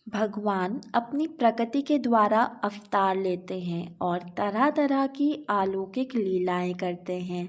भगवान अपनी प्रकृति के द्वारा अवतार लेते हैं और तरह तरह की अलौकिक लीलाएं करते हैं।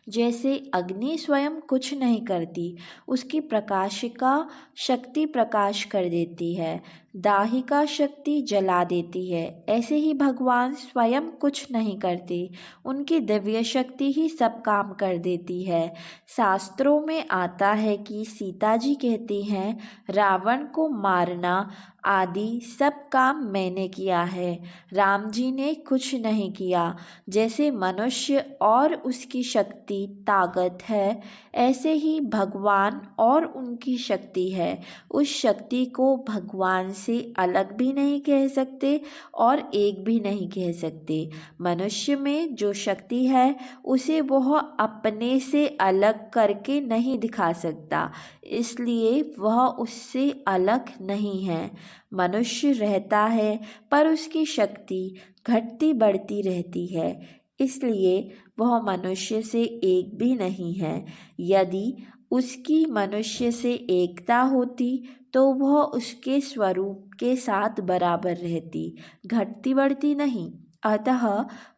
जैसे अग्नि स्वयं कुछ नहीं करती, उसकी प्रकाशिका शक्ति प्रकाश कर देती है, दाहिका शक्ति जला देती है। ऐसे ही भगवान स्वयं कुछ नहीं करते, उनकी दिव्य शक्ति ही सब काम कर देती है। शास्त्रों में आता है कि सीता जी कहती हैं, रावण को मारना आदि सब काम मैंने किया है, राम जी ने कुछ नहीं किया। जैसे मनुष्य और उसकी शक्ति ताकत है, ऐसे ही भगवान और उनकी शक्ति है। उस शक्ति को भगवान से अलग भी नहीं कह सकते और एक भी नहीं कह सकते। मनुष्य में जो शक्ति है उसे वह अपने से अलग करके नहीं दिखा सकता, इसलिए वह उससे अलग नहीं है। मनुष्य रहता है पर उसकी शक्ति घटती बढ़ती रहती है, इसलिए वह मनुष्य से एक भी नहीं है। यदि उसकी मनुष्य से एकता होती तो वह उसके स्वरूप के साथ बराबर रहती, घटती बढ़ती नहीं। अतः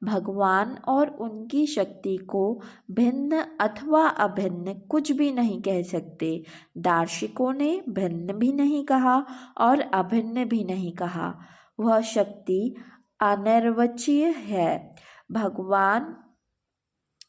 भगवान और उनकी शक्ति को भिन्न अथवा अभिन्न कुछ भी नहीं कह सकते। दार्शनिकों ने भिन्न भी नहीं कहा और अभिन्न भी नहीं कहा। वह शक्ति अनिर्वचनीय है। भगवान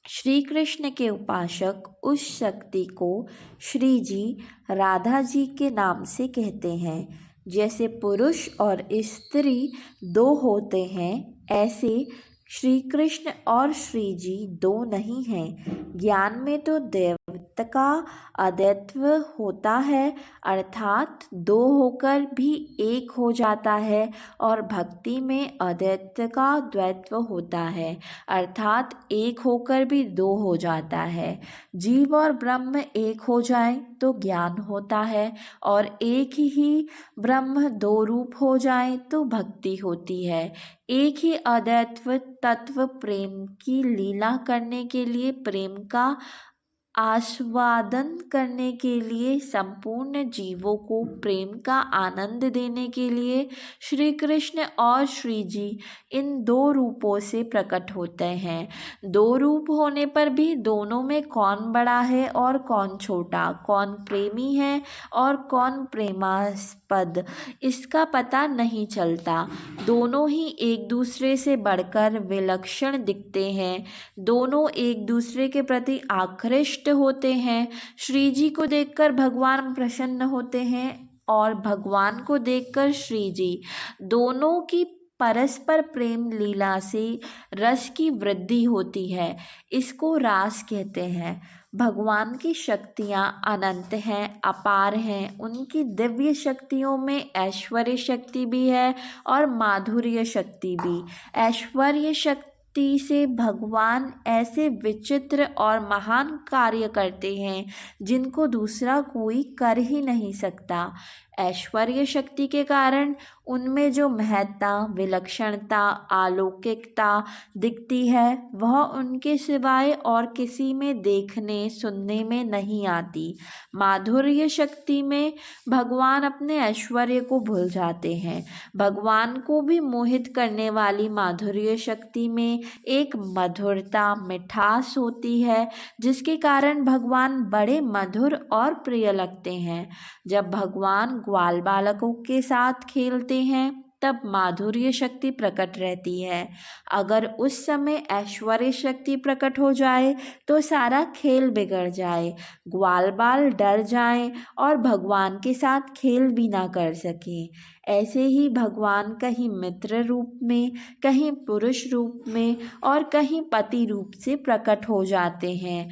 श्री कृष्ण के उपासक उस शक्ति को श्री जी, राधा जी के नाम से कहते हैं। जैसे पुरुष और स्त्री दो होते हैं, ऐसे श्री कृष्ण और श्री जी दो नहीं हैं। ज्ञान में तो दैवत्व का अद्वैत्व होता है, अर्थात दो होकर भी एक हो जाता है, और भक्ति में अद्वैत्व का द्वैत्व होता है, अर्थात एक होकर भी दो हो जाता है। जीव और ब्रह्म एक हो जाए तो ज्ञान होता है, और एक ही ब्रह्म दो रूप हो जाए तो भक्ति होती है। एक ही अद्वैत्व तत्व प्रेम की लीला करने के लिए, प्रेम का आस्वादन करने के लिए, संपूर्ण जीवों को प्रेम का आनंद देने के लिए श्री कृष्ण और श्री जी इन दो रूपों से प्रकट होते हैं। दो रूप होने पर भी दोनों में कौन बड़ा है और कौन छोटा, कौन प्रेमी है और कौन प्रेमास्पद, इसका पता नहीं चलता। दोनों ही एक दूसरे से बढ़कर विलक्षण दिखते हैं, दोनों एक दूसरे के प्रति आकृष्ट होते हैं। श्री जी को देखकर भगवान प्रसन्न होते हैं और भगवान को देखकर श्री जी। दोनों की परस्पर प्रेम लीला से रस की वृद्धि होती है, इसको रास कहते हैं। भगवान की शक्तियाँ अनंत हैं, अपार हैं। उनकी दिव्य शक्तियों में ऐश्वर्य शक्ति भी है और माधुर्य शक्ति भी। ऐश्वर्य शक्ति से भगवान ऐसे विचित्र और महान कार्य करते हैं जिनको दूसरा कोई कर ही नहीं सकता। ऐश्वर्य शक्ति के कारण उनमें जो महत्ता, विलक्षणता, अलौकिकता दिखती है वह उनके सिवाय और किसी में देखने सुनने में नहीं आती। माधुर्य शक्ति में भगवान अपने ऐश्वर्य को भूल जाते हैं। भगवान को भी मोहित करने वाली माधुर्य शक्ति में एक मधुरता, मिठास होती है, जिसके कारण भगवान बड़े मधुर और प्रिय लगते हैं। जब भगवान ग्वाल बालकों के साथ खेलते हैं तब माधुर्य शक्ति प्रकट रहती है। अगर उस समय ऐश्वर्य शक्ति प्रकट हो जाए तो सारा खेल बिगड़ जाए, ग्वाल बाल डर जाएं और भगवान के साथ खेल भी ना कर सकें। ऐसे ही भगवान कहीं मित्र रूप में, कहीं पुरुष रूप में और कहीं पति रूप से प्रकट हो जाते हैं,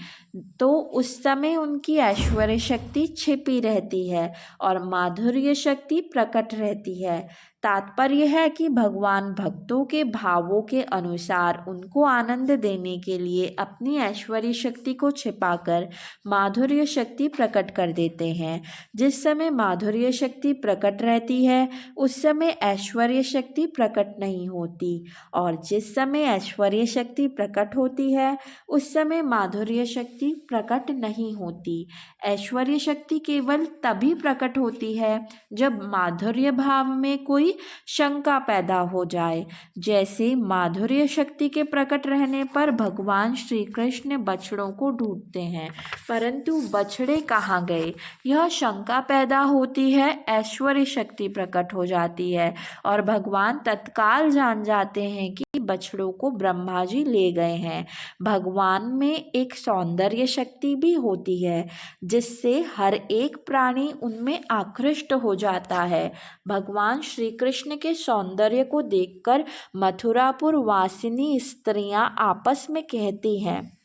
तो उस समय उनकी ऐश्वर्य शक्ति छिपी रहती है और माधुर्य शक्ति प्रकट रहती है। तात्पर्य है कि भगवान भक्तों के भावों के अनुसार उनको आनंद देने के लिए अपनी ऐश्वर्य शक्ति को छिपाकर माधुर्य शक्ति प्रकट कर देते हैं। जिस समय माधुर्य शक्ति प्रकट रहती है उस समय ऐश्वर्य शक्ति प्रकट नहीं होती, और जिस समय ऐश्वर्य शक्ति प्रकट होती है उस समय माधुर्य शक्ति प्रकट नहीं होती। ऐश्वर्य शक्ति केवल तभी प्रकट होती है जब माधुर्य भाव में कोई शंका पैदा हो जाए। जैसे माधुर्य शक्ति के प्रकट रहने पर भगवान श्री कृष्ण बछड़ों को ढूंढते हैं, परंतु बछड़े कहाँ गए, यह शंका पैदा होती है, ऐश्वर्य शक्ति प्रकट हो जाती है और भगवान तत्काल जान जाते हैं कि बछड़ों को ब्रह्मा जी ले गए हैं। भगवान में एक सौंदर्य शक्ति भी होती है जिससे हर एक प्राणी उनमें आकृष्ट हो जाता है। भगवान श्री कृष्ण के सौंदर्य को देखकर मथुरापुर वासिनी स्त्रियां आपस में कहती हैं,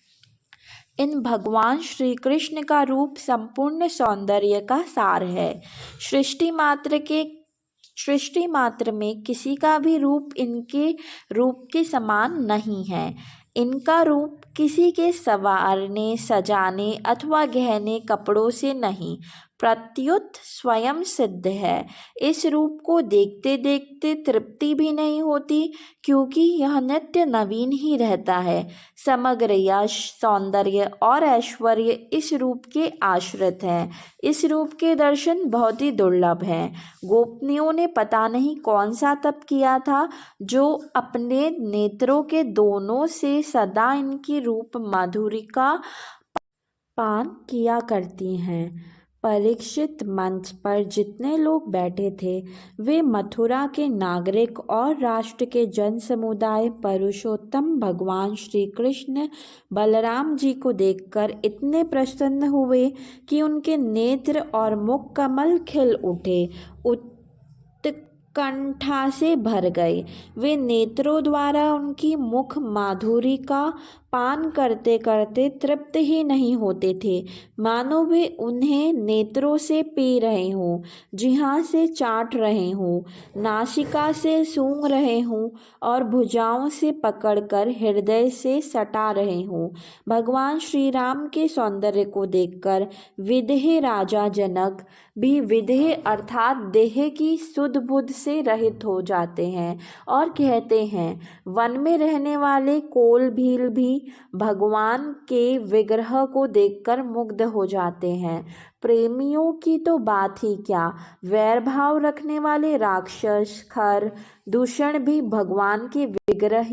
इन भगवान श्री कृष्ण का रूप संपूर्ण सौंदर्य का सार है। सृष्टि मात्र में किसी का भी रूप इनके रूप के समान नहीं है। इनका रूप किसी के संवारने, सजाने अथवा गहने कपड़ों से नहीं, प्रत्युत स्वयं सिद्ध है। इस रूप को देखते देखते तृप्ति भी नहीं होती, क्योंकि यह नित्य नवीन ही रहता है। समग्र यश, सौंदर्य और ऐश्वर्य इस रूप के आश्रित हैं। इस रूप के दर्शन बहुत ही दुर्लभ हैं। गोपनियों ने पता नहीं कौन सा तप किया था जो अपने नेत्रों के दोनों से सदा इनकी रूप माधुरी का पान किया करती हैं। परीक्षित मंच पर जितने लोग बैठे थे वे मथुरा के नागरिक और राष्ट्र के जन समुदाय पुरुषोत्तम भगवान श्री कृष्ण बलराम जी को देखकर इतने प्रसन्न हुए कि उनके नेत्र और मुख कमल खिल उठे, उत्कंठा से भर गए। वे नेत्रों द्वारा उनकी मुख माधुरी का पान करते करते तृप्त ही नहीं होते थे, मानो वे उन्हें नेत्रों से पी रहे हों, जिह्वा से चाट रहे हों, नासिका से सूंघ रहे हों और भुजाओं से पकड़कर हृदय से सटा रहे हों। भगवान श्री राम के सौंदर्य को देखकर विदेह राजा जनक भी विदेह अर्थात देह की सुध बुध से रहित हो जाते हैं और कहते हैं, वन में रहने वाले कोल भील भी भगवान के विग्रह को देखकर मुग्ध हो जाते हैं। प्रेमियों की तो बात ही क्या, वैर भाव रखने वाले राक्षस, खर, दूषण भी भगवान के विग्रह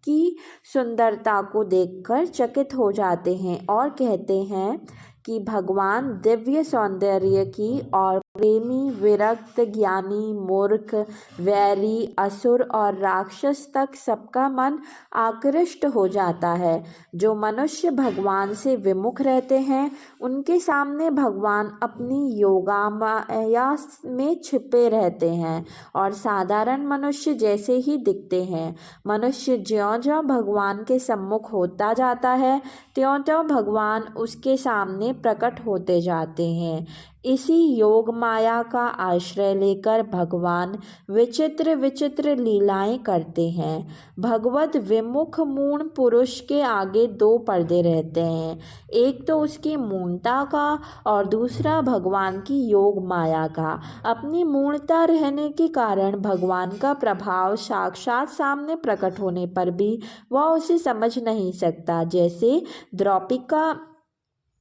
की सुंदरता को देखकर चकित हो जाते हैं और कहते हैं कि भगवान दिव्य सौंदर्य की और प्रेमी, विरक्त, ज्ञानी, मूर्ख, वैरी, असुर और राक्षस तक सबका मन आकृष्ट हो जाता है। जो मनुष्य भगवान से विमुख रहते हैं उनके सामने भगवान अपनी योगामाया में छिपे रहते हैं और साधारण मनुष्य जैसे ही दिखते हैं। मनुष्य ज्यों-ज्यों भगवान के सम्मुख होता जाता है त्यों-त्यों भगवान उसके सामने प्रकट होते जाते हैं। इसी योग माया का आश्रय लेकर भगवान विचित्र विचित्र लीलाएं करते हैं। भगवत विमुख मूढ़ पुरुष के आगे दो पर्दे रहते हैं, एक तो उसकी मूढ़ता का और दूसरा भगवान की योग माया का। अपनी मूढ़ता रहने के कारण भगवान का प्रभाव साक्षात सामने प्रकट होने पर भी वह उसे समझ नहीं सकता। जैसे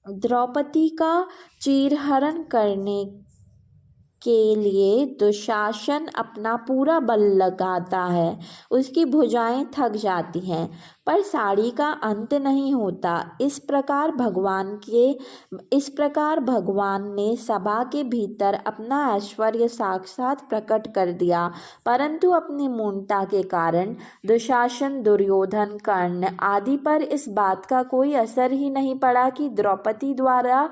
द्रौपदी का चीरहरण करने के लिए दुशासन अपना पूरा बल लगाता है, उसकी भुजाएं थक जाती हैं पर साड़ी का अंत नहीं होता। इस प्रकार भगवान ने सभा के भीतर अपना ऐश्वर्य साक्षात प्रकट कर दिया, परंतु अपनी मूढ़ता के कारण दुशासन, दुर्योधन, कर्ण आदि पर इस बात का कोई असर ही नहीं पड़ा कि द्रौपदी द्वारा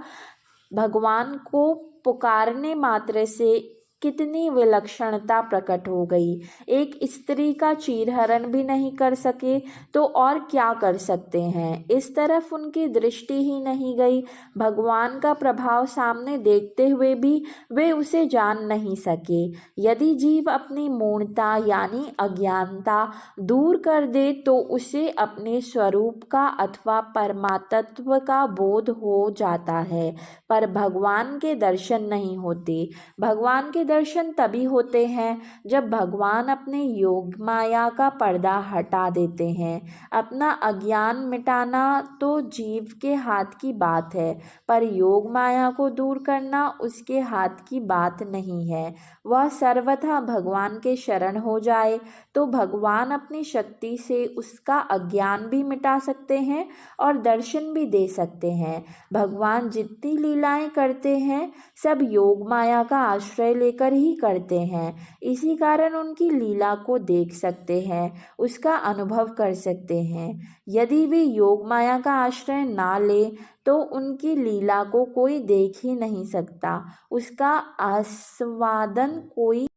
भगवान को पुकारने मात्र से कितनी विलक्षणता प्रकट हो गई। एक स्त्री का चीरहरण भी नहीं कर सके तो और क्या कर सकते हैं। इस तरफ उनकी दृष्टि ही नहीं गई। भगवान का प्रभाव सामने देखते हुए भी वे उसे जान नहीं सके। यदि जीव अपनी मूढ़ता यानी अज्ञानता दूर कर दे तो उसे अपने स्वरूप का अथवा परमात्म का बोध हो जाता है, पर भगवान के दर्शन नहीं होते। भगवान के दर्शन तभी होते हैं जब भगवान अपने योग माया का पर्दा हटा देते हैं। अपना अज्ञान मिटाना तो जीव के हाथ की बात है, पर योग माया को दूर करना उसके हाथ की बात नहीं है। वह सर्वथा भगवान के शरण हो जाए तो भगवान अपनी शक्ति से उसका अज्ञान भी मिटा सकते हैं और दर्शन भी दे सकते हैं। भगवान जितनी लीलाएं करते हैं सब योग माया का आश्रय लेकर ही करते हैं। इसी कारण उनकी लीला को देख सकते हैं, उसका अनुभव कर सकते हैं। यदि वे योग माया का आश्रय ना ले तो उनकी लीला को कोई देख ही नहीं सकता, उसका आस्वादन कोई